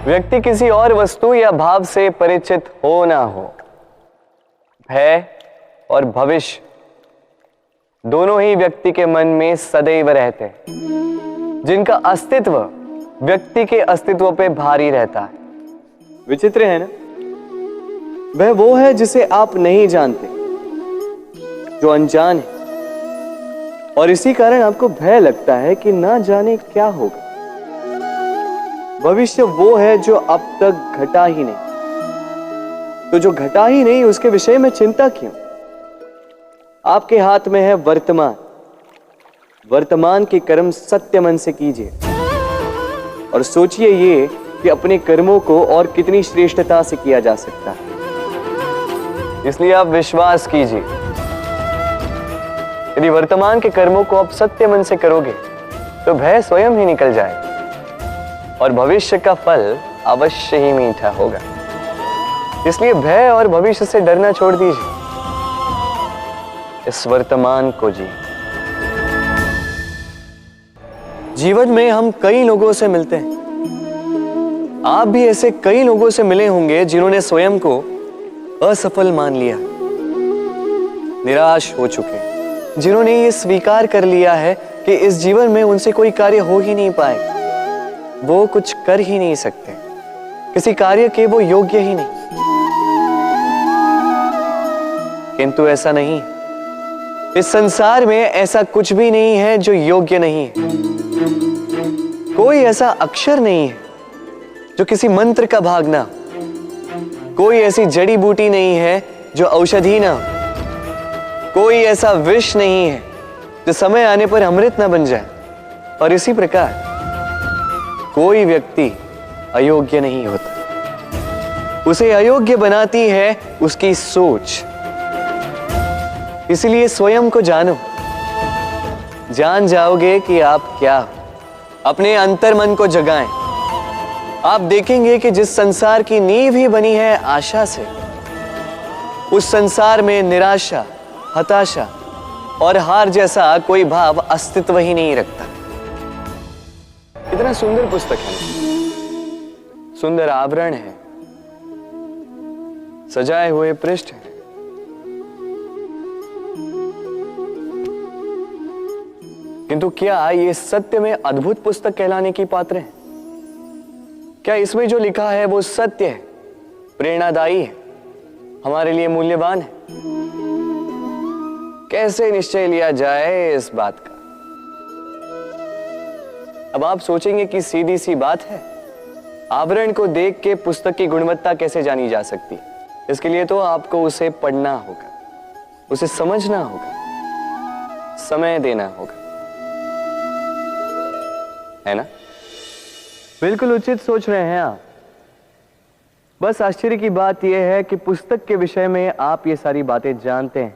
व्यक्ति किसी और वस्तु या भाव से परिचित हो ना हो, भय और भविष्य दोनों ही व्यक्ति के मन में सदैव रहते हैं, जिनका अस्तित्व व्यक्ति के अस्तित्व पे भारी रहता है। विचित्र है ना? वह वो है जिसे आप नहीं जानते, जो अनजान है, और इसी कारण आपको भय लगता है कि ना जाने क्या होगा। भविष्य वो है जो अब तक घटा ही नहीं, तो जो घटा ही नहीं उसके विषय में चिंता क्यों? आपके हाथ में है वर्तमान। वर्तमान के कर्म सत्य मन से कीजिए और सोचिए ये कि अपने कर्मों को और कितनी श्रेष्ठता से किया जा सकता है। इसलिए आप विश्वास कीजिए, यदि वर्तमान के कर्मों को आप सत्य मन से करोगे तो भय स्वयं ही निकल जाएगा और भविष्य का फल अवश्य ही मीठा होगा। इसलिए भय और भविष्य से डरना छोड़ दीजिए, इस वर्तमान को जी। जीवन में हम कई लोगों से मिलते हैं। आप भी ऐसे कई लोगों से मिले होंगे जिन्होंने स्वयं को असफल मान लिया, निराश हो चुके, जिन्होंने ये स्वीकार कर लिया है कि इस जीवन में उनसे कोई कार्य हो ही नहीं पाएगा, वो कुछ कर ही नहीं सकते, किसी कार्य के वो योग्य ही नहीं। किंतु ऐसा नहीं, इस संसार में ऐसा कुछ भी नहीं है जो योग्य नहीं है। कोई ऐसा अक्षर नहीं है जो किसी मंत्र का भाग ना, कोई ऐसी जड़ी बूटी नहीं है जो औषधि ना, कोई ऐसा विष नहीं है जो समय आने पर अमृत ना बन जाए। और इसी प्रकार कोई व्यक्ति अयोग्य नहीं होता, उसे अयोग्य बनाती है उसकी सोच। इसलिए स्वयं को जानो, जान जाओगे कि आप क्या हो। अपने अंतर मन को जगाएं। आप देखेंगे कि जिस संसार की नींव ही बनी है आशा से, उस संसार में निराशा, हताशा और हार जैसा कोई भाव अस्तित्व ही नहीं रखता। इतना सुंदर पुस्तक है, सुंदर आवरण है, सजाए हुए पृष्ठ है, किंतु क्या ये सत्य में अद्भुत पुस्तक कहलाने की पात्र है? क्या इसमें जो लिखा है वो सत्य है, प्रेरणादायी है, हमारे लिए मूल्यवान है? कैसे निश्चय लिया जाए इस बात का? अब आप सोचेंगे कि सीधी सी बात है, आवरण को देख के पुस्तक की गुणवत्ता कैसे जानी जा सकती? इसके लिए तो आपको उसे पढ़ना होगा, उसे समझना होगा, समय देना होगा, है ना? बिल्कुल उचित सोच रहे हैं आप। बस आश्चर्य की बात यह है कि पुस्तक के विषय में आप ये सारी बातें जानते हैं,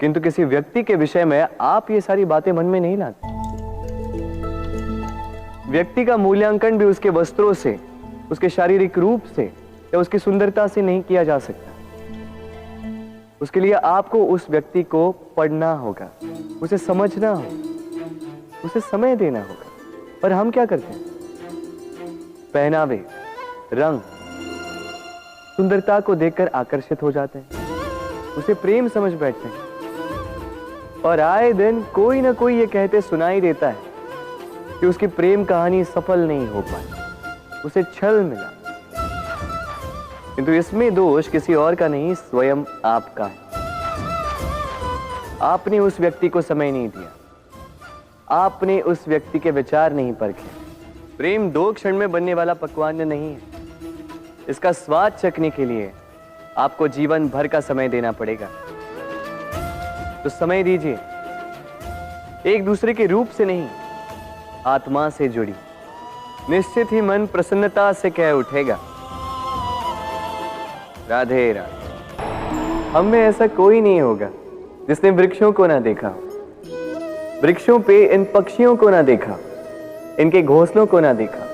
किंतु किसी व्यक्ति के विषय में आप ये सारी बातें मन में नहीं लाते। व्यक्ति का मूल्यांकन भी उसके वस्त्रों से, उसके शारीरिक रूप से या उसकी सुंदरता से नहीं किया जा सकता। उसके लिए आपको उस व्यक्ति को पढ़ना होगा, उसे समझना होगा, उसे समय देना होगा। पर हम क्या करते हैं? पहनावे, रंग, सुंदरता को देखकर आकर्षित हो जाते हैं, उसे प्रेम समझ बैठते हैं और आए दिन कोई ना कोई ये कहते सुनाई देता है कि उसकी प्रेम कहानी सफल नहीं हो पाई, उसे छल मिला। किंतु इसमें दोष किसी और का नहीं, स्वयं आपका है। आपने उस व्यक्ति को समय नहीं दिया, आपने उस व्यक्ति के विचार नहीं परखे। प्रेम 2 क्षण में बनने वाला पकवान नहीं है, इसका स्वाद चखने के लिए आपको जीवन भर का समय देना पड़ेगा। तो समय दीजिए, एक दूसरे के रूप से नहीं, आत्मा से जुड़ी, निश्चित ही मन प्रसन्नता से कह उठेगा, राधे राधे। हम में ऐसा कोई नहीं होगा जिसने वृक्षों को ना देखा हो, वृक्षों पे इन पक्षियों को ना देखा, इनके घोंसलों को ना देखा,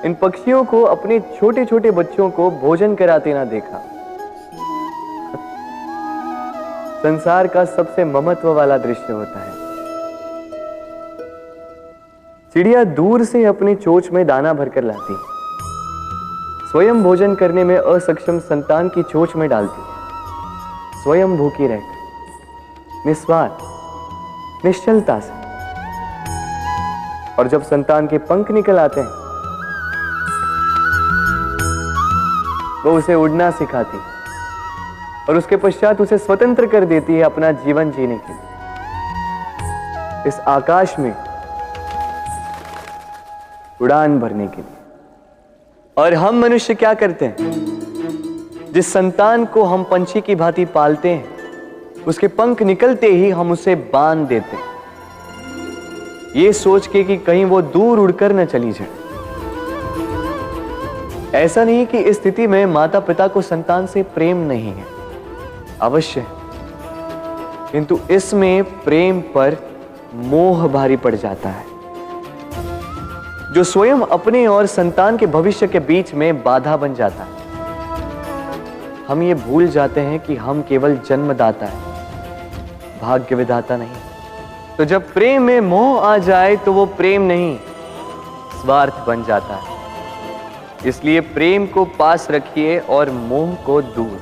इन पक्षियों को अपने छोटे छोटे बच्चों को भोजन कराते ना देखा। संसार का सबसे ममत्व वाला दृश्य होता है। चिड़िया दूर से अपनी चोंच में दाना भरकर लाती, स्वयं भोजन करने में असक्षम संतान की चोंच में डालती है, स्वयं भूखी रहकर निस्वार्थ निश्चलता से। और जब संतान के पंख निकल आते हैं, वो उसे उड़ना सिखाती और उसके पश्चात उसे स्वतंत्र कर देती है अपना जीवन जीने के लिए, इस आकाश में उड़ान भरने के लिए। और हम मनुष्य क्या करते हैं? जिस संतान को हम पंछी की भांति पालते हैं, उसके पंख निकलते ही हम उसे बांध देते हैं, ये सोच के कि कहीं वो दूर उड़कर न चली जाए। ऐसा नहीं कि इस स्थिति में माता पिता को संतान से प्रेम नहीं है, अवश्य है, किंतु इसमें प्रेम पर मोह भारी पड़ जाता है, जो स्वयं अपने और संतान के भविष्य के बीच में बाधा बन जाता है। हम ये भूल जाते हैं कि हम केवल जन्मदाता है, भाग्य विधाता नहीं। तो जब प्रेम में मोह आ जाए तो वो प्रेम नहीं, स्वार्थ बन जाता है। इसलिए प्रेम को पास रखिए और मोह को दूर,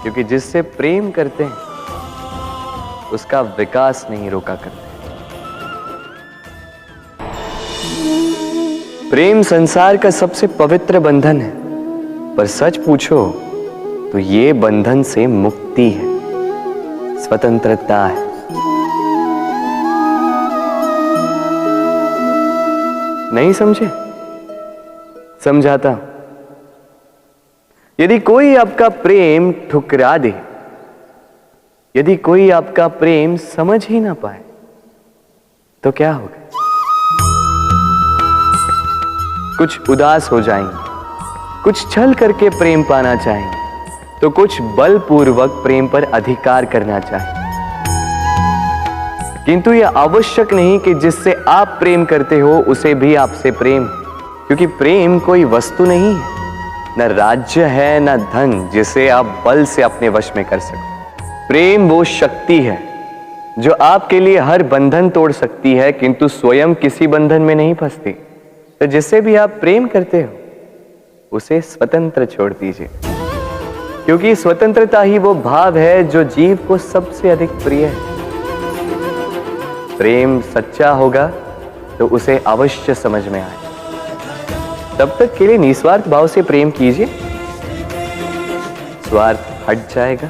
क्योंकि जिससे प्रेम करते हैं उसका विकास नहीं रोका करते। प्रेम संसार का सबसे पवित्र बंधन है, पर सच पूछो तो ये बंधन से मुक्ति है, स्वतंत्रता है। नहीं समझे? समझाता हूं। यदि कोई आपका प्रेम ठुकरा दे, यदि कोई आपका प्रेम समझ ही ना पाए, तो क्या होगा? कुछ उदास हो जाएंगे, कुछ छल करके प्रेम पाना चाहेंगे, तो कुछ बलपूर्वक प्रेम पर अधिकार करना चाहेंगे। किंतु यह आवश्यक नहीं कि जिससे आप प्रेम करते हो उसे भी आपसे प्रेम, क्योंकि प्रेम कोई वस्तु नहीं है, न राज्य है न धन जिसे आप बल से अपने वश में कर सको। प्रेम वो शक्ति है जो आपके लिए हर बंधन तोड़ सकती है, किंतु स्वयं किसी बंधन में नहीं फंसती। तो जिससे भी आप प्रेम करते हो उसे स्वतंत्र छोड़ दीजिए, क्योंकि स्वतंत्रता ही वो भाव है जो जीव को सबसे अधिक प्रिय है। प्रेम सच्चा होगा तो उसे अवश्य समझ में आए। तब तक के लिए निस्वार्थ भाव से प्रेम कीजिए, स्वार्थ हट जाएगा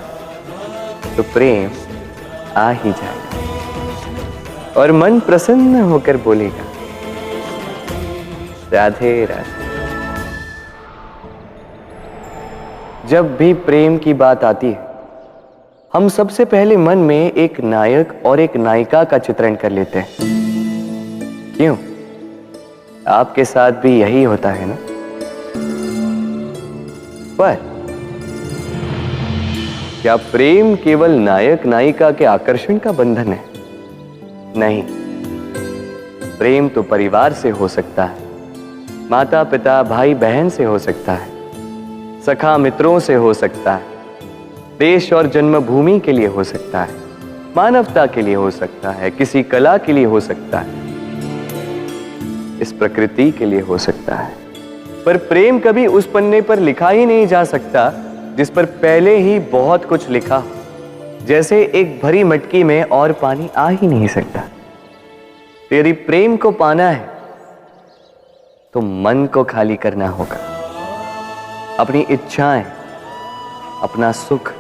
तो प्रेम आ ही जाएगा और मन प्रसन्न होकर बोलेगा, राधे राधे। जब भी प्रेम की बात आती है, हम सबसे पहले मन में एक नायक और एक नायिका का चित्रण कर लेते हैं। क्यों? आपके साथ भी यही होता है ना? पर क्या प्रेम केवल नायक नायिका के आकर्षण का बंधन है? नहीं, प्रेम तो परिवार से हो सकता है, माता पिता भाई बहन से हो सकता है, सखा मित्रों से हो सकता है, देश और जन्मभूमि के लिए हो सकता है, मानवता के लिए हो सकता है, किसी कला के लिए हो सकता है, इस प्रकृति के लिए हो सकता है। पर प्रेम कभी उस पन्ने पर लिखा ही नहीं जा सकता जिस पर पहले ही बहुत कुछ लिखा हो। जैसे एक भरी मटकी में और पानी आ ही नहीं सकता। तो यदि प्रेम को पाना है तो मन को खाली करना होगा, अपनी इच्छाएं, अपना सुख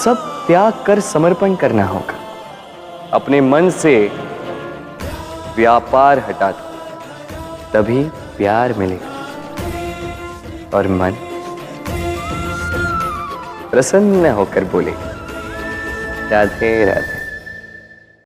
सब त्याग कर समर्पण करना होगा। अपने मन से व्यापार हटा दो, तभी प्यार मिलेगा और मन प्रसन्न होकर बोलेगा, राधे राधे।